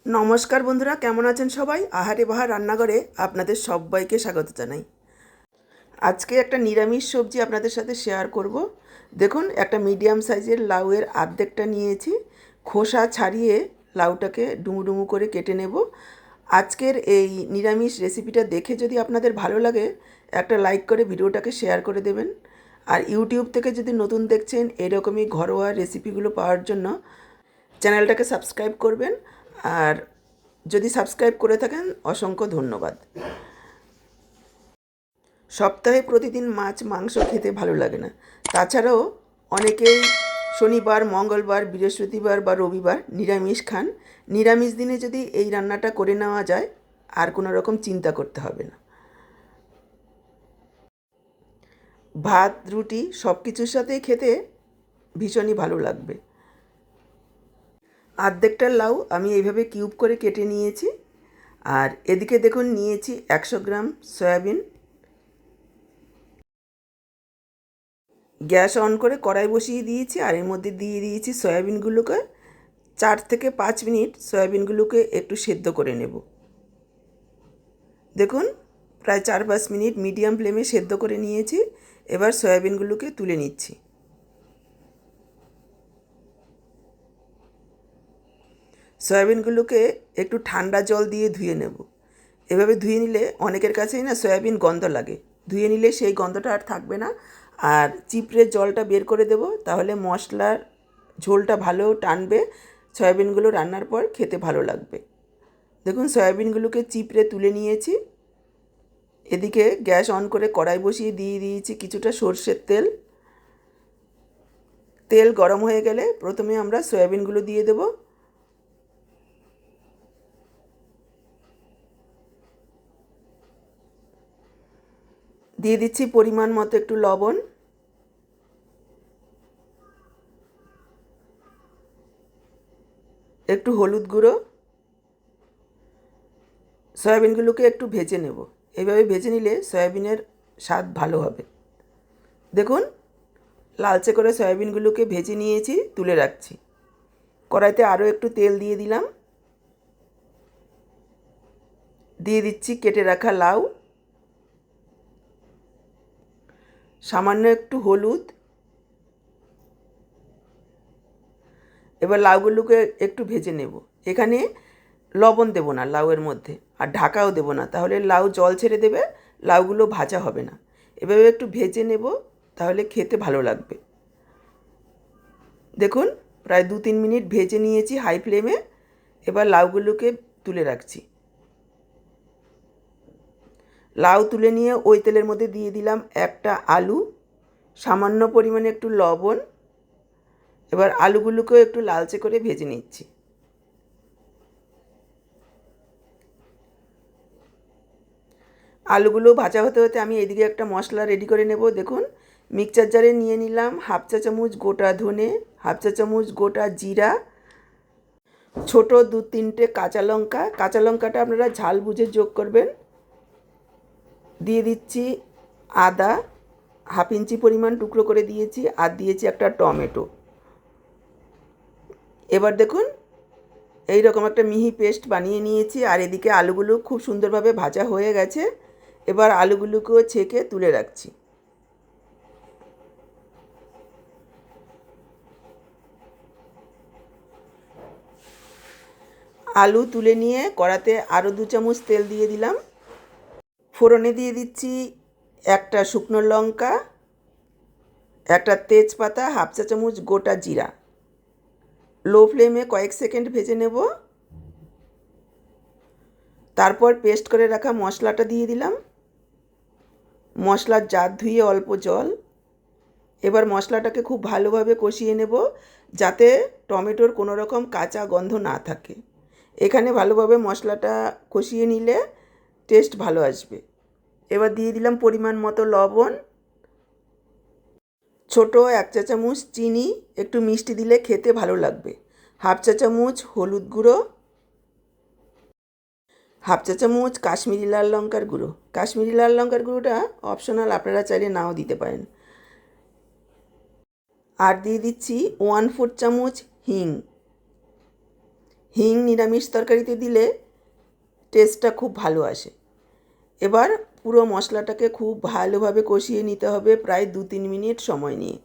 নমস্কার বন্ধুরা, কেমন আছেন সবাই? আহারে বাহার রান্নাঘরে আপনাদের সবাইকে স্বাগত জানাই। আজকে একটা নিরামিষ সবজি আপনাদের সাথে শেয়ার করব। দেখুন, একটা মিডিয়াম সাইজের লাউয়ের অর্ধেকটা নিয়েছি। খোসা ছাড়িয়ে লাউটাকে ডুমু ডুমু করে কেটে নেব। আজকের এই নিরামিষ রেসিপিটা দেখে যদি আপনাদের ভালো লাগে, একটা লাইক করে ভিডিওটাকে শেয়ার করে দেবেন। আর ইউটিউব থেকে যদি নতুন দেখছেন, এরকমই ঘরোয়া রেসিপিগুলো পাওয়ার জন্য চ্যানেলটাকে সাবস্ক্রাইব করবেন। আর যদি সাবস্ক্রাইব করে থাকেন, অসংখ্য ধন্যবাদ। সপ্তাহে প্রতিদিন মাছ মাংস খেতে ভালো লাগে না। তাছাড়াও অনেকেই শনিবার, মঙ্গলবার, বৃহস্পতিবার বা রবিবার নিরামিষ খান। নিরামিষ দিনে যদি এই রান্নাটা করে নেওয়া যায়, আর কোনো রকম চিন্তা করতে হবে না। ভাত, রুটি সব কিছুর সাথেই খেতে ভীষণই ভালো লাগবে। অর্ধেকটা লাউ আমি এইভাবে কিউব করে কেটে নিয়েছি। আর এদিকে দেখুন, নিয়েছি 100 গ্রাম সয়াবিন। গ্যাস অন করে কড়াই বসিয়ে দিয়েছি, আর এর মধ্যে দিয়ে দিয়েছি সয়াবিনগুলোকে। 4 থেকে 5 মিনিট সয়াবিনগুলোকে একটু সেদ্ধ করে নেব। দেখুন, প্রায় 4-5 মিনিট মিডিয়াম ফ্লেমে সেদ্ধ করে নিয়েছি। এবার সয়াবিনগুলোকে তুলে নিচ্ছি। সয়াবিনগুলোকে একটু ঠান্ডা জল দিয়ে ধুয়ে নেব। এভাবে ধুয়ে নিলে অনেকের কাছেই না সয়াবিন গন্ধ লাগে। ধুয়ে নিলে সেই গন্ধটা আর থাকবে না। আর চিপড়ে জলটা বের করে দেব, তাহলে মশলার ঝোলটা ভালো টানবে। সয়াবিনগুলো রান্নার পর খেতে ভালো লাগবে। দেখুন, সয়াবিনগুলোকে চিপড়ে তুলে নিয়েছি। এদিকে গ্যাস অন করে কড়াই বসিয়ে দিয়ে দিয়েছি কিছুটা সর্ষের তেল। তেল গরম হয়ে গেলে প্রথমে আমরা সয়াবিনগুলো দিয়ে দেব। দিয়ে দিচ্ছি পরিমাণ মতো একটু লবণ, একটু হলুদ গুঁড়ো। সয়াবিনগুলোকে একটু ভেজে নেব। এইভাবে ভেজে নিলে সয়াবিনের স্বাদ ভালো হবে। দেখুন, লালচে করে সয়াবিনগুলোকে ভেজে নিয়েছি, তুলে রাখছি। কড়াইতে আরও একটু তেল দিয়ে দিলাম। দিয়ে দিচ্ছি কেটে রাখা লাউ, সামান্য একটু হলুদ। এবার লাউগুলোকে একটু ভেজে নেব। এখানে লবণ দেব না লাউয়ের মধ্যে, আর ঢাকাও দেব না, তাহলে লাউ জল ছেড়ে দেবে, লাউগুলো ভাজা হবে না। এভাবে একটু ভেজে নেব, তাহলে খেতে ভালো লাগবে। দেখুন, প্রায় 2-3 মিনিট ভেজে নিয়েছি হাই ফ্লেমে। এবার লাউগুলোকে তুলে রাখছি। লাউ তুলে নিয়ে ওই তেলের মধ্যে দিয়ে দিলাম একটা আলু, সামান্য পরিমাণে একটু লবণ। এবার আলুগুলোকেও একটু লালচে করে ভেজে নিচ্ছি। আলুগুলো ভাজা হতে হতে আমি এদিকে একটা মশলা রেডি করে নেব। দেখুন, মিক্সচার জারে নিয়ে নিলাম 1/2 চা চামচ গোটা ধনে, 1/2 চা চামচ গোটা জিরা, ছোট 2-3টে কাঁচা লঙ্কা। কাঁচা লঙ্কাটা আপনারা ঝাল বুঝে যোগ করবেন। দিয়ে দিচ্ছি আদা, 1/2 ইঞ্চি পরিমাণ টুকরো করে দিয়েছি, আর দিয়েছি একটা টমেটো। এবার দেখুন, এই রকম একটা মিহি পেস্ট বানিয়ে নিয়েছি। আর এদিকে আলুগুলো খুব সুন্দরভাবে ভাজা হয়ে গেছে। এবার আলুগুলোকেও ছেঁকে তুলে রাখছি। আলু তুলে নিয়ে কড়াতে আরও 2 চামচ তেল দিয়ে দিলাম। ফোড়নে দিয়ে দিচ্ছি একটা শুকনো লঙ্কা, একটা তেজপাতা, 1/2 চা চামচ গোটা জিরা। লো ফ্লেমে কয়েক সেকেন্ড ভেজে নেব। তারপর পেস্ট করে রাখা মশলাটা দিয়ে দিলাম। মশলার জার ধুয়ে অল্প জল। এবার মশলাটাকে খুব ভালোভাবে কষিয়ে নেব, যাতে টমেটোর কোনো রকম কাঁচা গন্ধ না থাকে। এখানে ভালোভাবে মশলাটা কষিয়ে নিলে টেস্ট ভালো আসবে। এবার দিয়ে দিলাম পরিমাণ মতো লবণ, ছোট 1 চা চামচ চিনি, একটু মিষ্টি দিলে খেতে ভালো লাগবে। 1/2 চা চামচ হলুদ গুঁড়ো, 1/2 চা চামচ কাশ্মীরি লাল লঙ্কার গুঁড়ো। কাশ্মীরি লাল লঙ্কার গুঁড়োটা অপশনাল, আপনারা চাইলে নাও দিতে পারেন। আর দিয়ে দিচ্ছি 1/4 চামচ হিং। হিং নিরামিষ তরকারিতে দিলে টেস্টটা খুব ভালো আসে। এবার পুরো মশলাটাকে খুব ভালোভাবে কষিয়ে নিতে হবে প্রায় 2-3 মিনিট সময় নিয়ে।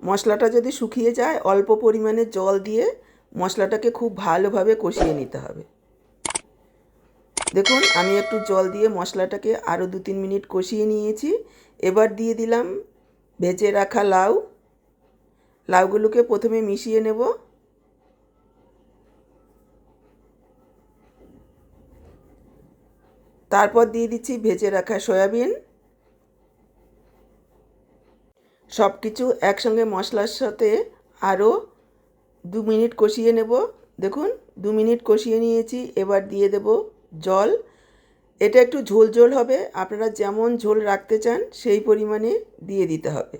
মশলাটা যদি শুকিয়ে যায় অল্প পরিমাণে জল দিয়ে মশলাটাকে খুব ভালোভাবে কষিয়ে নিতে হবে। দেখুন আমি একটু জল দিয়ে মশলাটাকে আরও 2-3 মিনিট কষিয়ে নিয়েছি। এবার দিয়ে দিলাম ভেজে রাখা লাউ। লাউগুলোকে প্রথমে মিশিয়ে নেব। তারপর দিয়ে দিচ্ছি ভেজে রাখা সয়াবিন। সব কিছু একসঙ্গে মশলার সাথে আরও 2 মিনিট কষিয়ে নেব। দেখুন 2 মিনিট কষিয়ে নিয়েছি। এবার দিয়ে দেব জল। এটা একটু ঝোল ঝোল হবে, আপনারা যেমন ঝোল রাখতে চান সেই পরিমাণে দিয়ে দিতে হবে।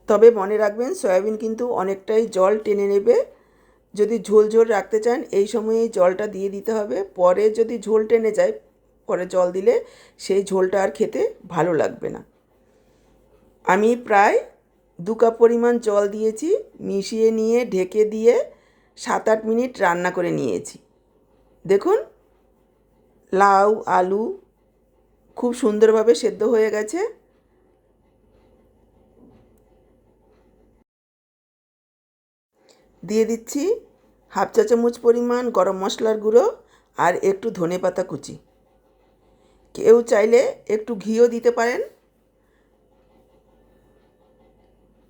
তবে মনে রাখবেন সয়াবিন কিন্তু অনেকটাই জল টেনে নেবে। যদি ঝোল ঝোল রাখতে চান এই সময়ে জলটা দিয়ে দিতে হবে। পরে যদি ঝোল টেনে যায় পরে জল দিলে সেই ঝোলটা আর খেতে ভালো লাগবে না। আমি প্রায় 2 কাপ পরিমাণ জল দিয়েছি, মিশিয়ে নিয়ে ঢেকে দিয়ে 7-8 মিনিট রান্না করে নিয়েছি। দেখুন লাউ আলু খুব সুন্দরভাবে সেদ্ধ হয়ে গেছে। দিয়ে দিচ্ছি হাফ চা চামচ পরিমাণ গরম মশলার গুঁড়ো আর একটু ধনেপাতা কুচি। কেউ চাইলে একটু ঘিও দিতে পারেন।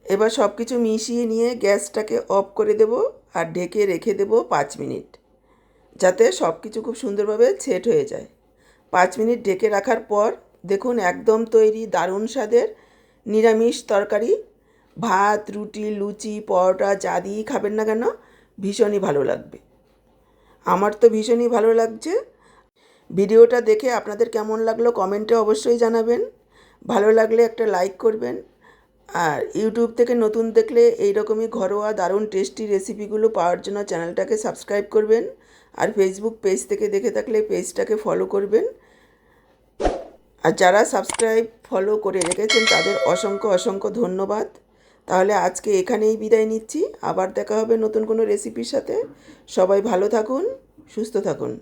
এবার সব কিছু মিশিয়ে নিয়ে গ্যাসটাকে অফ করে দেব আর ঢেকে রেখে দেব 5 মিনিট, যাতে সব কিছু খুব সুন্দরভাবে সেট হয়ে যায়। 5 মিনিট ঢেকে রাখার পর দেখুন একদম তৈরি দারুণ স্বাদের নিরামিষ তরকারি। ভাত রুটি লুচি পরোটা যা দিয়েই খাবেন না কেন ভীষণই ভালো লাগবে। আমার তো ভীষণই ভালো লাগছে। ভিডিওটা দেখে আপনাদের কেমন লাগলো কমেন্টে অবশ্যই জানাবেন। ভালো লাগলে একটা লাইক করবেন। আর ইউটিউব থেকে নতুন দেখলে এই রকমই ঘরোয়া দারুণ টেস্টি রেসিপিগুলো পাওয়ার জন্য চ্যানেলটাকে সাবস্ক্রাইব করবেন। আর ফেসবুক পেজ থেকে দেখে থাকলে পেজটাকে ফলো করবেন। আর যারা সাবস্ক্রাইব ফলো করে রেখেছেন তাদের অসংখ্য অসংখ্য ধন্যবাদ। তাহলে আজকে এখানেই বিদায় নিচ্ছি। আবার দেখা হবে নতুন কোনো রেসিপির সাথে। সবাই ভালো থাকুন, সুস্থ থাকুন।